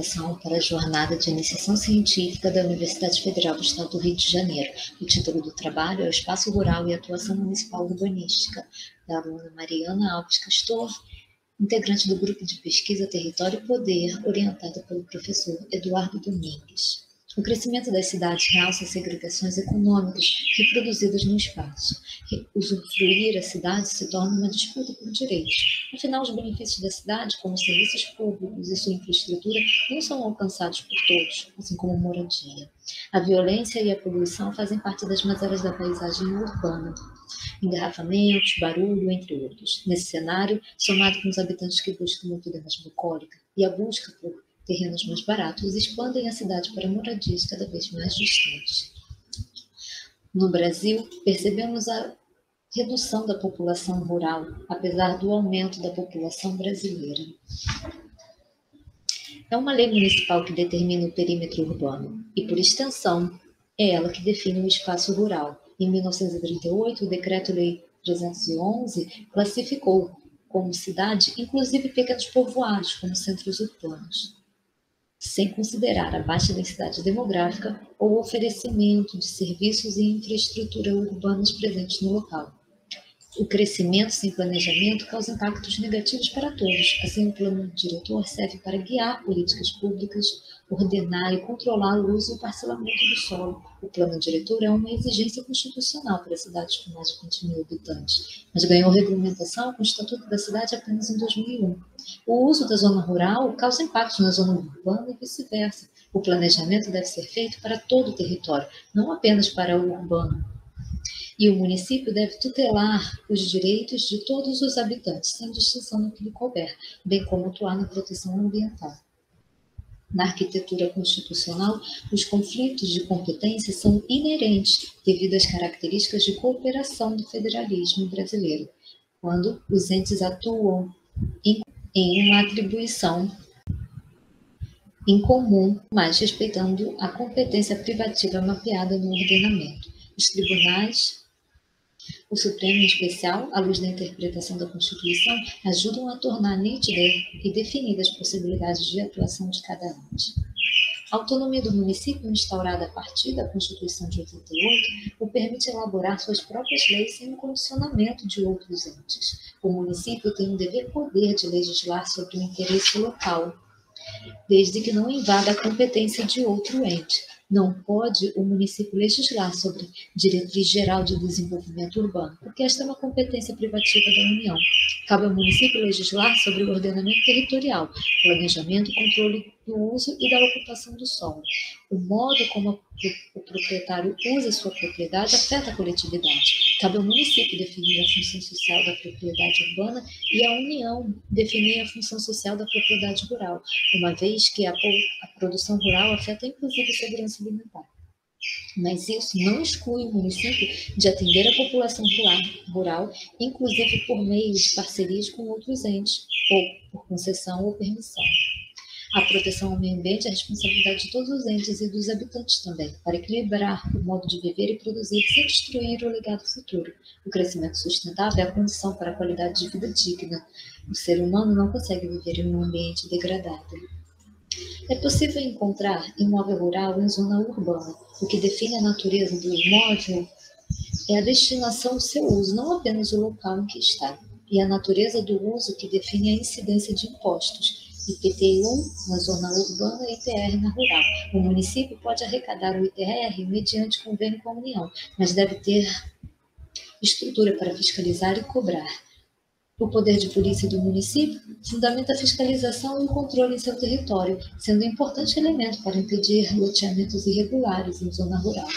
apresentação para a Jornada de Iniciação Científica da Universidade Federal do Estado do Rio de Janeiro. O título do trabalho é o Espaço Rural e Atuação Municipal Urbanística, da aluna Mariana Alves Castor, integrante do Grupo de Pesquisa Território e Poder, orientada pelo professor Eduardo Domingues. O crescimento das cidades realça as segregações econômicas reproduzidas no espaço. Usufruir a cidade se torna uma disputa por direitos. Afinal, os benefícios da cidade, como serviços públicos e sua infraestrutura, não são alcançados por todos, assim como moradia. A violência e a poluição fazem parte das mazelas da paisagem urbana. Engarrafamentos, barulho, entre outros. Nesse cenário, somado com os habitantes que buscam uma vida mais bucólica e a busca por terrenos mais baratos, expandem a cidade para moradias cada vez mais distantes. No Brasil, percebemos a redução da população rural, apesar do aumento da população brasileira. É uma lei municipal que determina o perímetro urbano e, por extensão, é ela que define o espaço rural. Em 1938, o Decreto-Lei 311 classificou como cidade, inclusive pequenos povoados, como centros urbanos, sem considerar a baixa densidade demográfica ou o oferecimento de serviços e infraestrutura urbanas presentes no local. O crescimento sem planejamento causa impactos negativos para todos. Assim, o plano diretor serve para guiar políticas públicas, ordenar e controlar o uso e o parcelamento do solo. O plano diretor é uma exigência constitucional para cidades com mais de 20 mil habitantes, mas ganhou regulamentação com o Estatuto da Cidade apenas em 2001. O uso da zona rural causa impactos na zona urbana e vice-versa. O planejamento deve ser feito para todo o território, não apenas para o urbano. E o município deve tutelar os direitos de todos os habitantes, sem distinção no que lhe couber, bem como atuar na proteção ambiental. Na arquitetura constitucional, os conflitos de competência são inerentes devido às características de cooperação do federalismo brasileiro, quando os entes atuam em uma atribuição em comum, mas respeitando a competência privativa mapeada no ordenamento. Os tribunais, o Supremo em especial, à luz da interpretação da Constituição, ajudam a tornar nítida e definidas as possibilidades de atuação de cada ente. A autonomia do município, instaurada a partir da Constituição de 88, o permite elaborar suas próprias leis sem o condicionamento de outros entes. O município tem um dever-poder de legislar sobre o interesse local, desde que não invada a competência de outro ente. Não pode o município legislar sobre diretriz geral de desenvolvimento urbano, porque esta é uma competência privativa da União. Cabe ao município legislar sobre o ordenamento territorial, planejamento e controle do uso e da ocupação do solo. O modo como o proprietário usa sua propriedade afeta a coletividade. Cabe ao município definir a função social da propriedade urbana e à União definir a função social da propriedade rural, uma vez que a produção rural afeta inclusive a segurança alimentar. Mas isso não exclui o município de atender a população rural, inclusive por meio de parcerias com outros entes, ou por concessão ou permissão. A proteção ao meio ambiente é a responsabilidade de todos os entes e dos habitantes também, para equilibrar o modo de viver e produzir sem destruir o legado futuro. O crescimento sustentável é a condição para a qualidade de vida digna. O ser humano não consegue viver em um ambiente degradado. É possível encontrar imóvel rural em zona urbana. O que define a natureza do imóvel é a destinação do seu uso, não apenas o local em que está. E a natureza do uso que define a incidência de impostos. IPTU na zona urbana e ITR na rural. O município pode arrecadar o ITR mediante convênio com a União, mas deve ter estrutura para fiscalizar e cobrar. O poder de polícia do município fundamenta a fiscalização e o controle em seu território, sendo um importante elemento para impedir loteamentos irregulares em zona rural.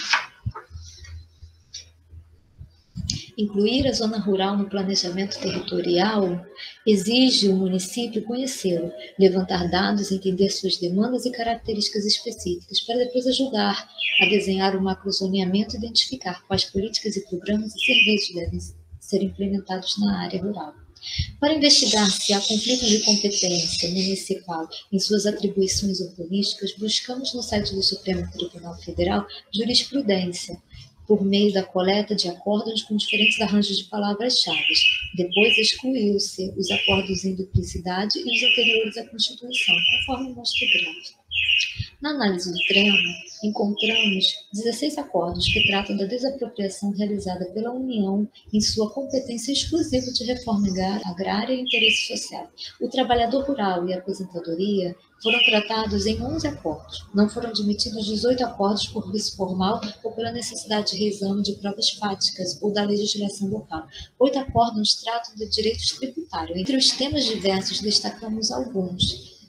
Incluir a zona rural no planejamento territorial exige o município conhecê-lo, levantar dados, entender suas demandas e características específicas, para depois ajudar a desenhar o macrozoneamento e identificar quais políticas e programas e serviços devem ser implementados na área rural. Para investigar se há conflito de competência municipal em suas atribuições urbanísticas, buscamos no site do Supremo Tribunal Federal jurisprudência, por meio da coleta de acordos com diferentes arranjos de palavras-chave. Depois excluiu-se os acordos em duplicidade e os anteriores à Constituição, conforme mostra o gráfico. Na análise do treino, encontramos 16 acordos que tratam da desapropriação realizada pela União em sua competência exclusiva de reforma agrária e interesse social. O trabalhador rural e a aposentadoria foram tratados em 11 acordos. Não foram admitidos 18 acordos por vício formal ou pela necessidade de reexame de provas fáticas ou da legislação local. 8 acordos tratam de direitos tributários. Entre os temas diversos, destacamos alguns.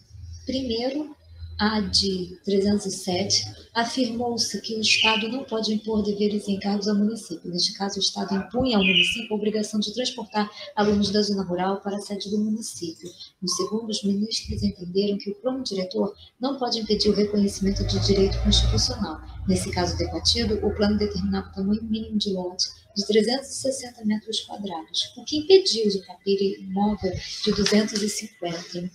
Primeiro, a de 307, afirmou-se que o Estado não pode impor deveres e encargos ao município. Neste caso, o Estado impunha ao município a obrigação de transportar alunos da zona rural para a sede do município. No segundo, os ministros entenderam que o plano diretor não pode impedir o reconhecimento de direito constitucional. Nesse caso debatido, o plano determinava o tamanho mínimo de lote de 360 metros quadrados, o que impediu de capir imóvel de 250.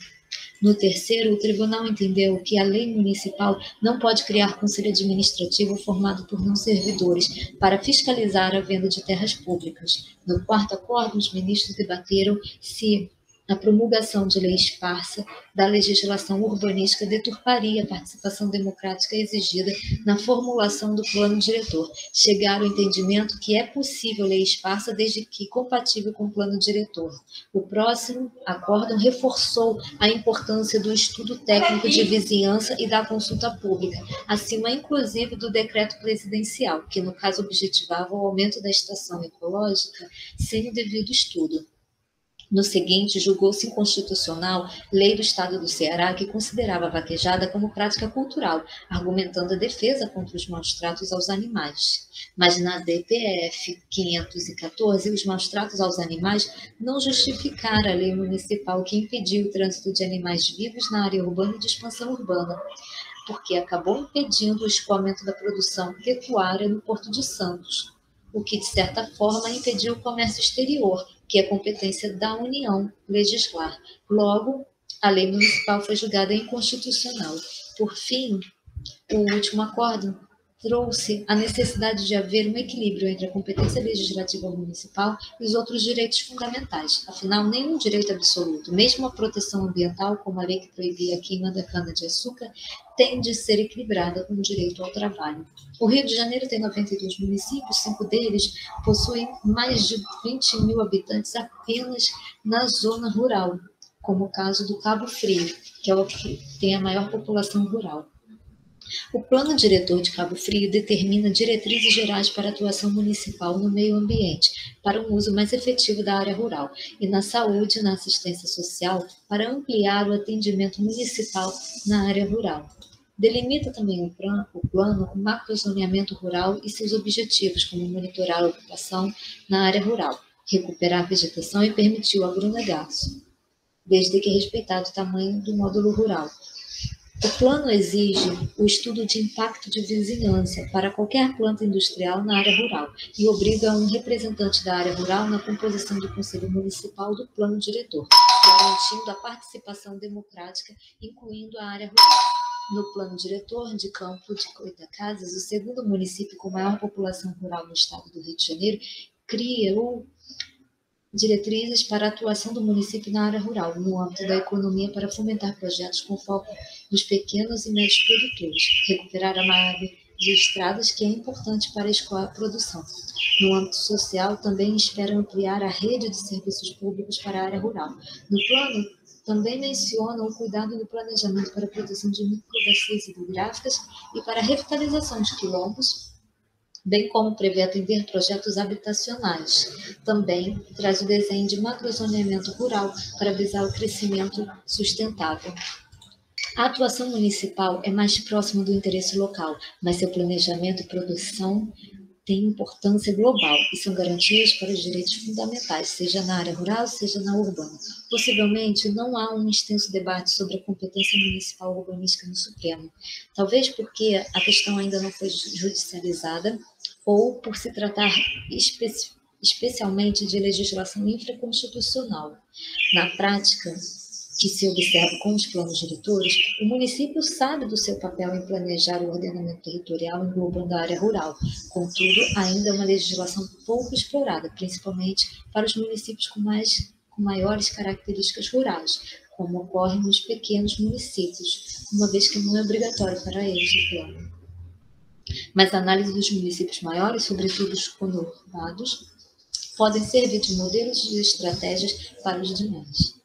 No terceiro, o tribunal entendeu que a lei municipal não pode criar conselho administrativo formado por não servidores para fiscalizar a venda de terras públicas. No quarto acordo, os ministros debateram se a promulgação de lei esparsa da legislação urbanística deturparia a participação democrática exigida na formulação do plano diretor. Chegaram ao entendimento que é possível lei esparsa desde que compatível com o plano diretor. O próximo acórdão reforçou a importância do estudo técnico de vizinhança e da consulta pública, acima inclusive do decreto presidencial, que no caso objetivava o aumento da estação ecológica sem o devido estudo. No seguinte, julgou-se inconstitucional lei do Estado do Ceará que considerava a vaquejada como prática cultural, argumentando a defesa contra os maus-tratos aos animais. Mas na DPF 514, os maus-tratos aos animais não justificaram a lei municipal que impediu o trânsito de animais vivos na área urbana e de expansão urbana, porque acabou impedindo o escoamento da produção pecuária no Porto de Santos, o que, de certa forma, impediu o comércio exterior, que é competência da União legislar. Logo, a lei municipal foi julgada inconstitucional. Por fim, o último acordo trouxe a necessidade de haver um equilíbrio entre a competência legislativa municipal e os outros direitos fundamentais. Afinal, nenhum direito absoluto, mesmo a proteção ambiental, como a lei que proibia a queima da cana-de-açúcar, tem de ser equilibrada com o direito ao trabalho. O Rio de Janeiro tem 92 municípios, 5 deles possuem mais de 20 mil habitantes apenas na zona rural, como o caso do Cabo Frio, que é o que tem a maior população rural. O Plano Diretor de Cabo Frio determina diretrizes gerais para a atuação municipal no meio ambiente, para um uso mais efetivo da área rural, e na saúde e na assistência social, para ampliar o atendimento municipal na área rural. Delimita também o plano o macrozoneamento rural e seus objetivos, como monitorar a ocupação na área rural, recuperar a vegetação e permitir o agronegócio, desde que respeitado o tamanho do módulo rural. O plano exige o estudo de impacto de vizinhança para qualquer planta industrial na área rural e obriga um representante da área rural na composição do Conselho Municipal do Plano Diretor, garantindo a participação democrática, incluindo a área rural. No Plano Diretor de Campo de Goytacazes, o segundo município com maior população rural no estado do Rio de Janeiro, cria diretrizes para a atuação do município na área rural, no âmbito da economia para fomentar projetos com foco nos pequenos e médios produtores, recuperar a malha de estradas, que é importante para escoar a produção. No âmbito social, também espera ampliar a rede de serviços públicos para a área rural. No plano, também menciona o cuidado do planejamento para a proteção de microbacias hidrográficas e para a revitalização de quilombos, bem como prevê atender projetos habitacionais. Também traz o desenho de macrozoneamento rural para visar o crescimento sustentável. A atuação municipal é mais próxima do interesse local, mas seu planejamento e produção têm importância global e são garantias para os direitos fundamentais, seja na área rural, seja na urbana. Possivelmente, não há um extenso debate sobre a competência municipal urbanística no Supremo, talvez porque a questão ainda não foi judicializada ou por se tratar especialmente de legislação infraconstitucional. Na prática, que se observa com os planos diretores, o município sabe do seu papel em planejar o ordenamento territorial englobando a área rural. Contudo, ainda é uma legislação pouco explorada, principalmente para os municípios com maiores características rurais, como ocorre nos pequenos municípios, uma vez que não é obrigatório para eles o plano. Mas a análise dos municípios maiores, sobretudo os conurbados, podem servir de modelos de estratégias para os demais.